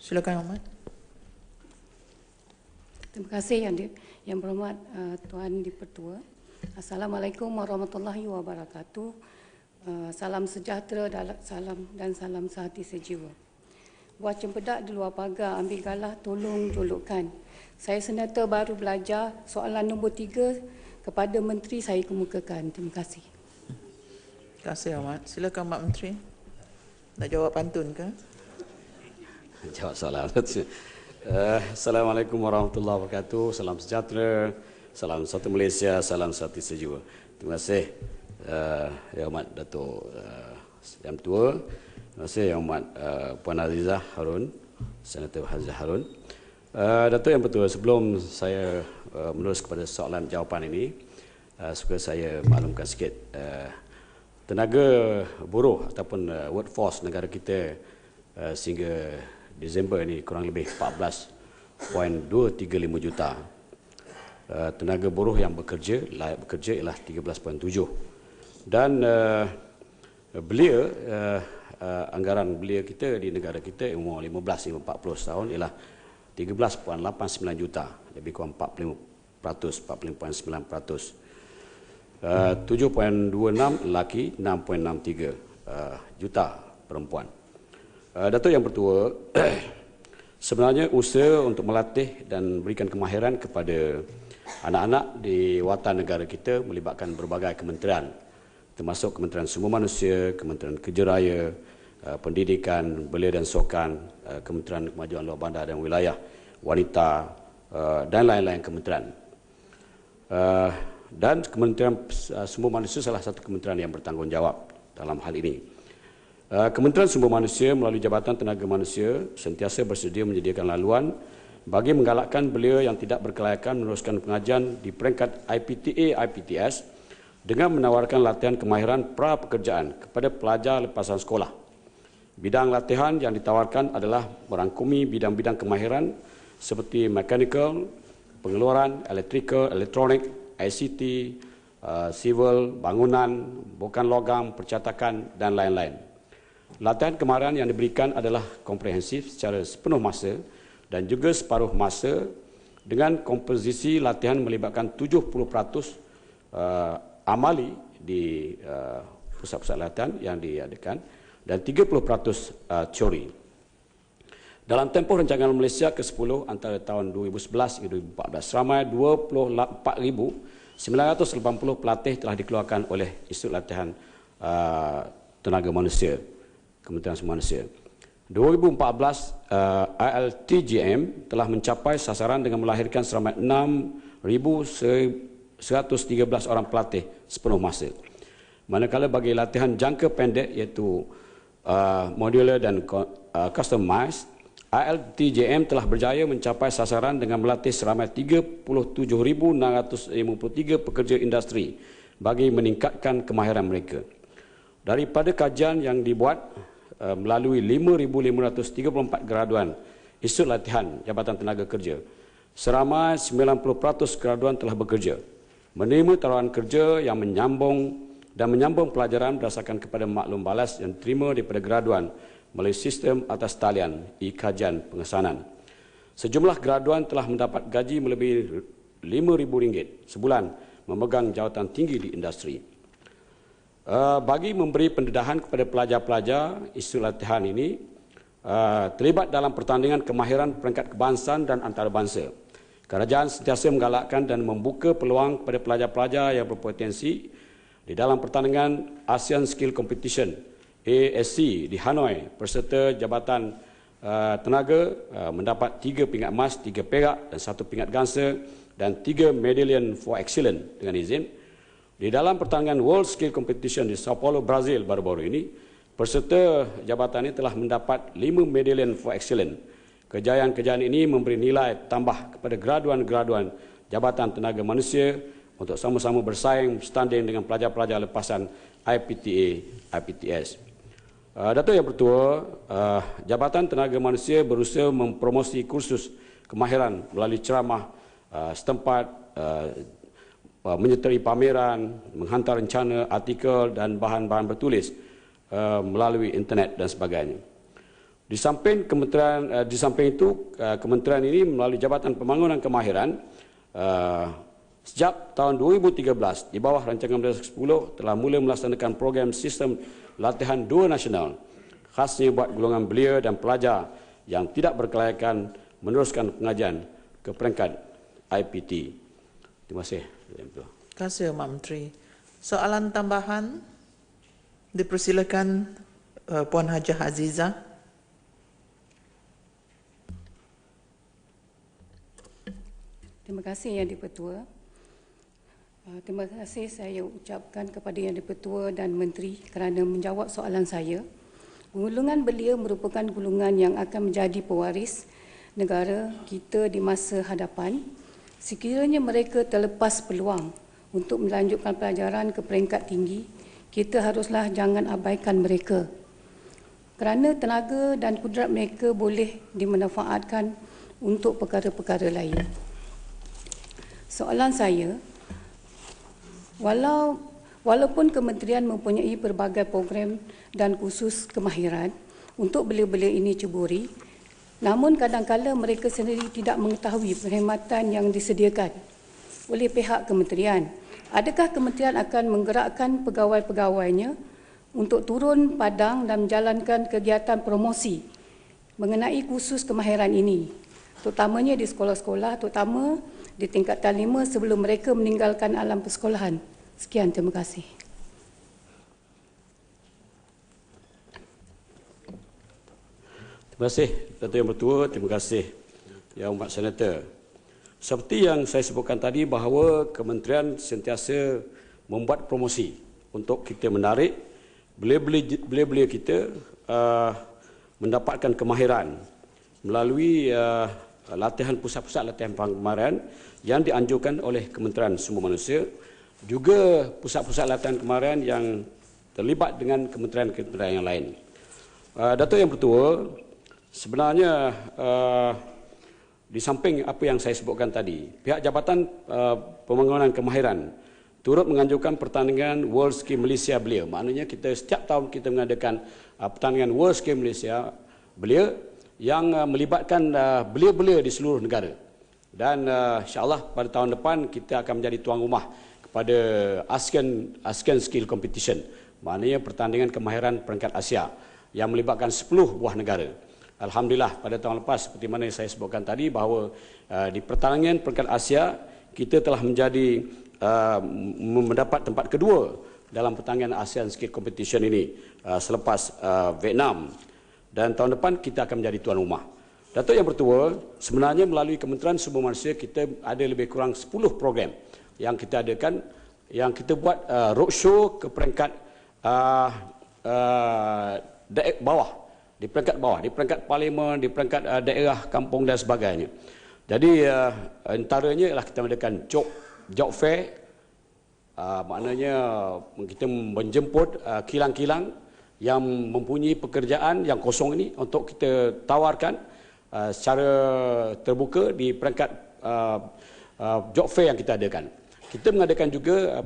Silakan Ahmad. Terima kasih yang berhormat Tuan Dipertua. Assalamualaikum warahmatullahi wabarakatuh. Salam sejahtera dan salam sehati sejiwa. Buah cempedak di luar pagar, ambil galah, tolong jolokkan. Saya senata baru belajar, soalan nombor 3 kepada Menteri saya kemukakan. Terima kasih. Terima kasih Ahmad. Silakan Mak Menteri. Nak jawab pantun ke? Jawab soalan. Assalamualaikum warahmatullahi wabarakatuh. Salam sejahtera, salam satu Malaysia, salam satu sejiwa. Terima kasih Yang Amat Datuk Yang Tua. Terima kasih Yang Amat Puan Azizah Harun, Senator Azizah Harun. Datuk Yang Bertua, sebelum saya menerus kepada soalan jawapan ini, suka saya maklumkan sikit tenaga buruh ataupun workforce negara kita sehingga Disember ini kurang lebih 14.235 juta. Tenaga buruh yang layak bekerja ialah 13.7. Dan belia, anggaran belia kita di negara kita umur 15 hingga 40 tahun ialah 13.89 juta, lebih kurang 45.9%. 7.26 lelaki, 6.63 juta perempuan. Datuk Yang Bertua, sebenarnya usaha untuk melatih dan berikan kemahiran kepada anak-anak di watan negara kita melibatkan berbagai kementerian, termasuk Kementerian Sumber Manusia, Kementerian Kerja Raya, Pendidikan, Belia dan Sukan, Kementerian Kemajuan Luar Bandar dan Wilayah, Wanita dan lain-lain kementerian. Dan Kementerian Sumber Manusia salah satu kementerian yang bertanggungjawab dalam hal ini. Kementerian Sumber Manusia melalui Jabatan Tenaga Manusia sentiasa bersedia menyediakan laluan bagi menggalakkan belia yang tidak berkelayakan meneruskan pengajian di peringkat IPTA IPTS dengan menawarkan latihan kemahiran pra-pekerjaan kepada pelajar lepasan sekolah. Bidang latihan yang ditawarkan adalah merangkumi bidang-bidang kemahiran seperti mechanical, pengeluaran, electrical, elektronik, ICT, civil, bangunan, bukan logam, percetakan dan lain-lain. Latihan kemahiran yang diberikan adalah komprehensif secara sepenuh masa dan juga separuh masa dengan komposisi latihan melibatkan 70% amali di pusat-pusat latihan yang diadakan dan 30% teori. Dalam tempoh rancangan Malaysia ke-10 antara tahun 2011 hingga 2014, ramai 24,980 pelatih telah dikeluarkan oleh Institut Latihan Tenaga Manusia, Kementerian Sumber Manusia. 2014, ILTJM telah mencapai sasaran dengan melahirkan seramai 6,113 orang pelatih sepenuh masa. Manakala bagi latihan jangka pendek iaitu modular dan customized, ILTJM telah berjaya mencapai sasaran dengan melatih seramai 37,653 pekerja industri bagi meningkatkan kemahiran mereka. Daripada kajian yang dibuat melalui 5,534 graduan Institut Latihan Jabatan Tenaga Kerja, seramai 90% graduan telah bekerja, menerima tawaran kerja yang menyambung pelajaran berdasarkan kepada maklum balas yang diterima daripada graduan melalui sistem atas talian e-kajian pengesanan. Sejumlah graduan telah mendapat gaji melebihi RM5,000 sebulan memegang jawatan tinggi di industri. Bagi memberi pendedahan kepada pelajar-pelajar, isu latihan ini terlibat dalam pertandingan kemahiran peringkat kebangsaan dan antarabangsa. Kerajaan sentiasa menggalakkan dan membuka peluang kepada pelajar-pelajar yang berpotensi di dalam pertandingan ASEAN Skill Competition ASC di Hanoi. Peserta Jabatan Tenaga mendapat 3 pingat emas, 3 perak dan 1 pingat gangsa dan 3 medallion for excellence dengan izin. Di dalam pertandingan World Skill Competition di Sao Paulo, Brazil baru-baru ini, peserta jabatan ini telah mendapat 5 medallion for excellence. Kejayaan-kejayaan ini memberi nilai tambah kepada graduan-graduan Jabatan Tenaga Manusia untuk sama-sama bersaing bertanding dengan pelajar-pelajar lepasan IPTA IPTS. Datuk Yang Bertua, Jabatan Tenaga Manusia berusaha mempromosi kursus kemahiran melalui ceramah setempat, menyertai pameran, menghantar rencana, artikel dan bahan-bahan bertulis melalui internet dan sebagainya. Di samping itu, kementerian ini melalui Jabatan Pembangunan Kemahiran sejak tahun 2013 di bawah rancangan Menteri 10 telah mula melaksanakan program sistem latihan dua nasional khasnya buat golongan belia dan pelajar yang tidak berkelayakan meneruskan pengajian ke peringkat IPT. Terima kasih. Terima kasih, Mak Menteri. Soalan tambahan dipersilakan Puan Hajah Azizah. Terima kasih Yang di-Pertua. Terima kasih saya ucapkan kepada Yang di-Pertua dan Menteri kerana menjawab soalan saya. Golongan belia merupakan golongan yang akan menjadi pewaris negara kita di masa hadapan. Sekiranya mereka terlepas peluang untuk melanjutkan pelajaran ke peringkat tinggi, kita haruslah jangan abaikan mereka. Kerana tenaga dan kudrat mereka boleh dimanfaatkan untuk perkara-perkara lain. Soalan saya, walaupun kementerian mempunyai pelbagai program dan kursus kemahiran untuk belia-belia ini ceburi, namun kadang-kadang mereka sendiri tidak mengetahui perkhidmatan yang disediakan oleh pihak kementerian. Adakah kementerian akan menggerakkan pegawai-pegawainya untuk turun padang dan menjalankan kegiatan promosi mengenai kursus kemahiran ini, terutamanya di sekolah-sekolah, terutama di tingkatan 5 sebelum mereka meninggalkan alam persekolahan? Sekian, terima kasih. Terima kasih Datuk Yang Bertua, terima kasih Yang Hormat Senator. Seperti yang saya sebutkan tadi bahawa kementerian sentiasa membuat promosi untuk kita menarik belia-belia kita mendapatkan kemahiran melalui latihan pusat-pusat latihan kemahiran yang dianjurkan oleh Kementerian Sumber Manusia, juga pusat-pusat latihan kemahiran yang terlibat dengan kementerian-kementerian yang lain. Datuk Yang Bertua, sebenarnya di samping apa yang saya sebutkan tadi, pihak Jabatan Pembangunan Kemahiran turut menganjurkan pertandingan World Ski Malaysia Belia. Maknanya kita setiap tahun kita mengadakan pertandingan World Ski Malaysia Belia yang melibatkan belia-belia di seluruh negara. Dan insya-Allah pada tahun depan kita akan menjadi tuan rumah kepada ASEAN Skill Competition. Maknanya pertandingan kemahiran peringkat Asia yang melibatkan 10 buah negara. Alhamdulillah pada tahun lepas seperti mana saya sebutkan tadi bahawa di pertandingan peringkat Asia kita telah menjadi mendapat tempat kedua dalam pertandingan ASEAN Skill Competition ini selepas Vietnam, dan tahun depan kita akan menjadi tuan rumah. Datuk Yang Bertua, sebenarnya melalui Kementerian Sumber Manusia kita ada lebih kurang 10 program yang kita adakan, yang kita buat roadshow ke peringkat bawah, di peringkat parlimen, di peringkat daerah, kampung dan sebagainya. Jadi antaranya ialah kita mengadakan job fair, maknanya kita menjemput kilang-kilang yang mempunyai pekerjaan yang kosong ini untuk kita tawarkan secara terbuka di peringkat job fair yang kita adakan. Kita mengadakan juga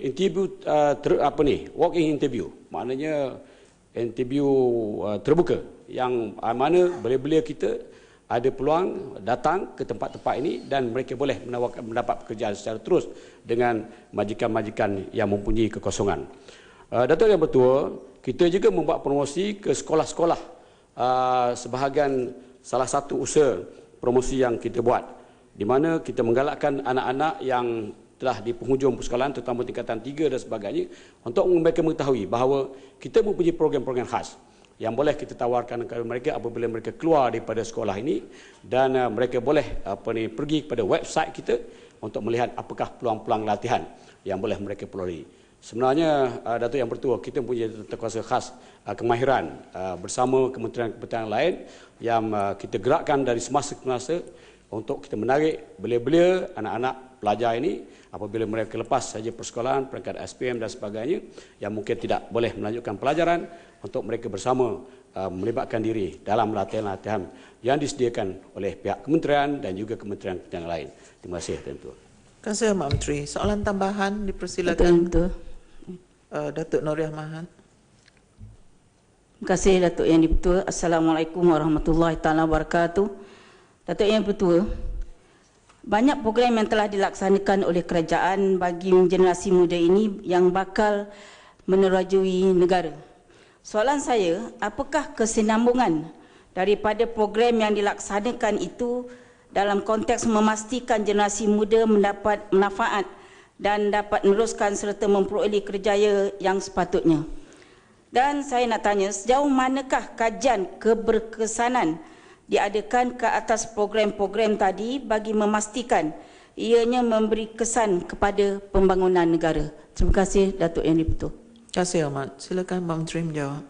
interview walk-in interview, maknanya interview terbuka yang mana belia-belia kita ada peluang datang ke tempat-tempat ini dan mereka boleh mendapat pekerjaan secara terus dengan majikan-majikan yang mempunyai kekosongan. Datuk Yang Bertua, kita juga membuat promosi ke sekolah-sekolah, sebahagian salah satu usaha promosi yang kita buat, di mana kita menggalakkan anak-anak yang telah di penghujung persekolahan, terutama tingkatan 3 dan sebagainya, untuk mereka mengetahui bahawa kita mempunyai program-program khas yang boleh kita tawarkan kepada mereka apabila mereka keluar daripada sekolah ini, dan mereka boleh pergi kepada website kita untuk melihat apakah peluang-peluang latihan yang boleh mereka peroleh. Sebenarnya Datuk Yang Bertua, kita mempunyai tata khas kemahiran bersama kementerian-kementerian lain yang kita gerakkan dari semasa ke masa untuk kita menarik belia-belia anak-anak pelajar ini apabila mereka lepas saja persekolahan, peringkat SPM dan sebagainya, yang mungkin tidak boleh melanjutkan pelajaran, untuk mereka bersama melibatkan diri dalam latihan-latihan yang disediakan oleh pihak kementerian dan juga kementerian-kementerian lain. Terima kasih, Tuan Ketua. Terima kasih, Mak Menteri. Soalan tambahan dipersilakan Datuk Noriah Mahan. Terima kasih Datuk Yang di-Pertua. Assalamualaikum warahmatullahi taala wabarakatuh. Datuk Yang di-Pertua, banyak program yang telah dilaksanakan oleh kerajaan bagi generasi muda ini yang bakal menerajui negara. Soalan saya, apakah kesinambungan daripada program yang dilaksanakan itu dalam konteks memastikan generasi muda mendapat manfaat dan dapat meneruskan serta memperoleh kerjaya yang sepatutnya? Dan saya nak tanya, sejauh manakah kajian keberkesanan diadakan ke atas program-program tadi bagi memastikan ianya memberi kesan kepada pembangunan negara? Terima kasih Datuk Yang di-Pertua. Terima kasih Ahmad. Silakan Pak Menteri menjawab.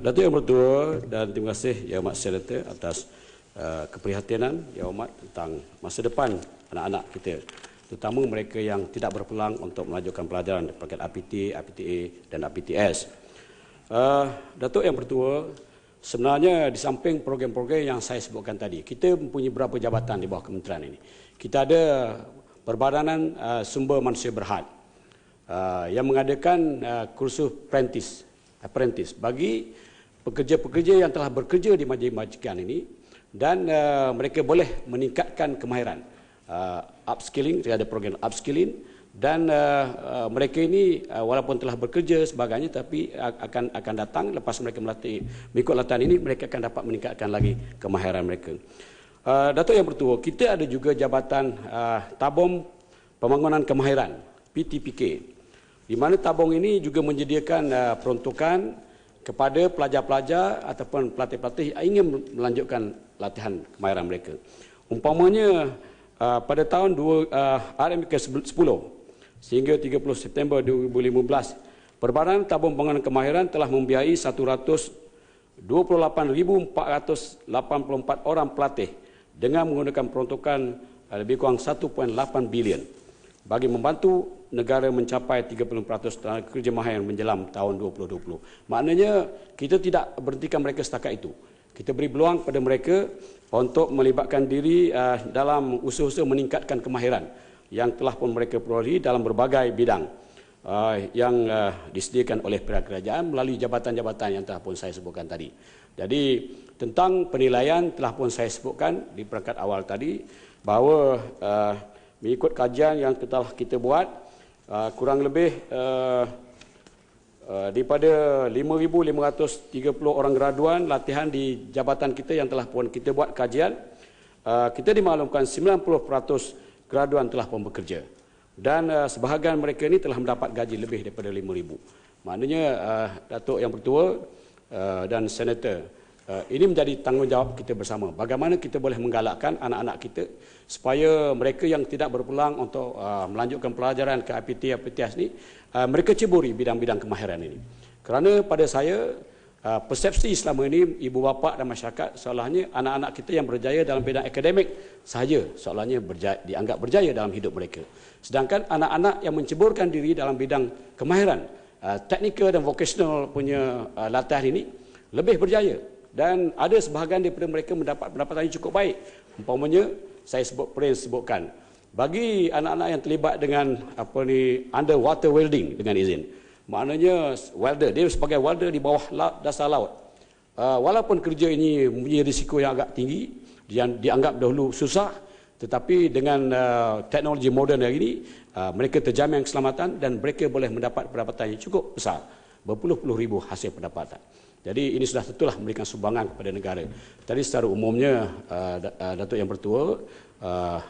Datuk Yang Bertua dan terima kasih Yang Amat Senator atas keprihatinan Yang Amat tentang masa depan anak-anak kita, terutama mereka yang tidak berpeluang untuk melanjutkan pelajaran paket APT, APTA dan APTS. Datuk Yang Bertua, sebenarnya di samping program-program yang saya sebutkan tadi, kita mempunyai beberapa jabatan di bawah kementerian ini. Kita ada Perbadanan Sumber Manusia Berhad yang mengadakan kursus apprentice bagi pekerja-pekerja yang telah bekerja di majikan ini, dan mereka boleh meningkatkan kemahiran. Upskilling, ada program upskilling, dan mereka ini walaupun telah bekerja sebagainya, tapi akan datang lepas mereka melatih mengikut latihan ini, mereka akan dapat meningkatkan lagi kemahiran mereka. Datuk Yang Bertua, kita ada juga jabatan Tabung Pembangunan Kemahiran PTPK, di mana tabung ini juga menyediakan peruntukan kepada pelajar-pelajar ataupun pelatih-pelatih yang ingin melanjutkan latihan kemahiran mereka. Umpamanya pada tahun RMK 10 sehingga 30 September 2015, Perbadanan Tabung Pembangunan Kemahiran telah membiayai 128,484 orang pelatih dengan menggunakan peruntukan lebih kurang 1.8 bilion bagi membantu negara mencapai 30% tenaga kerja mahir menjelang tahun 2020. Maknanya kita tidak berhentikan mereka setakat itu. Kita beri peluang kepada mereka untuk melibatkan diri dalam usaha-usaha meningkatkan kemahiran yang telah pun mereka perolehi dalam berbagai bidang yang disediakan oleh pihak kerajaan melalui jabatan-jabatan yang telah pun saya sebutkan tadi. Jadi tentang penilaian telah pun saya sebutkan di peringkat awal tadi bahawa mengikut kajian yang telah kita buat, kurang lebih daripada 5,530 orang graduan latihan di jabatan kita yang telah pun kita buat kajian, kita dimaklumkan 90% graduan telah pun bekerja. Dan sebahagian mereka ini telah mendapat gaji lebih daripada 5,000. Maknanya Datuk Yang Bertua dan Senator, ini menjadi tanggungjawab kita bersama. Bagaimana kita boleh menggalakkan anak-anak kita supaya mereka yang tidak berpeluang untuk melanjutkan pelajaran ke APT, APTS ini, mereka ceburi bidang-bidang kemahiran ini. Kerana pada saya, persepsi selama ini ibu bapa dan masyarakat seolahnya anak-anak kita yang berjaya dalam bidang akademik sahaja seolahnya dianggap berjaya dalam hidup mereka. Sedangkan anak-aanak yang menceburkan diri dalam bidang kemahiran, teknikal dan vocational punya latihan ini lebih berjaya. Dan ada sebahagian daripada mereka mendapat pendapatan yang cukup baik. Umpamanya saya sebutkan bagi anak-anak yang terlibat dengan underwater welding dengan izin. Maknanya welder, dia sebagai welder di bawah dasar laut. Walaupun kerja ini mempunyai risiko yang agak tinggi, yang dianggap dahulu susah, tetapi dengan teknologi moden hari ini, mereka terjamin keselamatan dan mereka boleh mendapat pendapatan yang cukup besar, berpuluh-puluh ribu hasil pendapatan. Jadi ini sudah tentulah memberikan sumbangan kepada negara. Tadi secara umumnya Datuk Yang Bertua,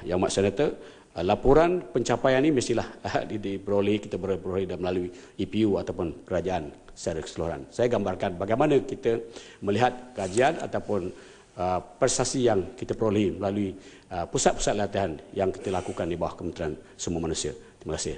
Yang Amat Senator, laporan pencapaian ini mestilah diperoleh, kita berperoleh melalui EPU ataupun kerajaan secara keseluruhan. Saya gambarkan bagaimana kita melihat kajian ataupun prestasi yang kita peroleh melalui pusat-pusat latihan yang kita lakukan di bawah Kementerian Sumber Manusia. Terima kasih.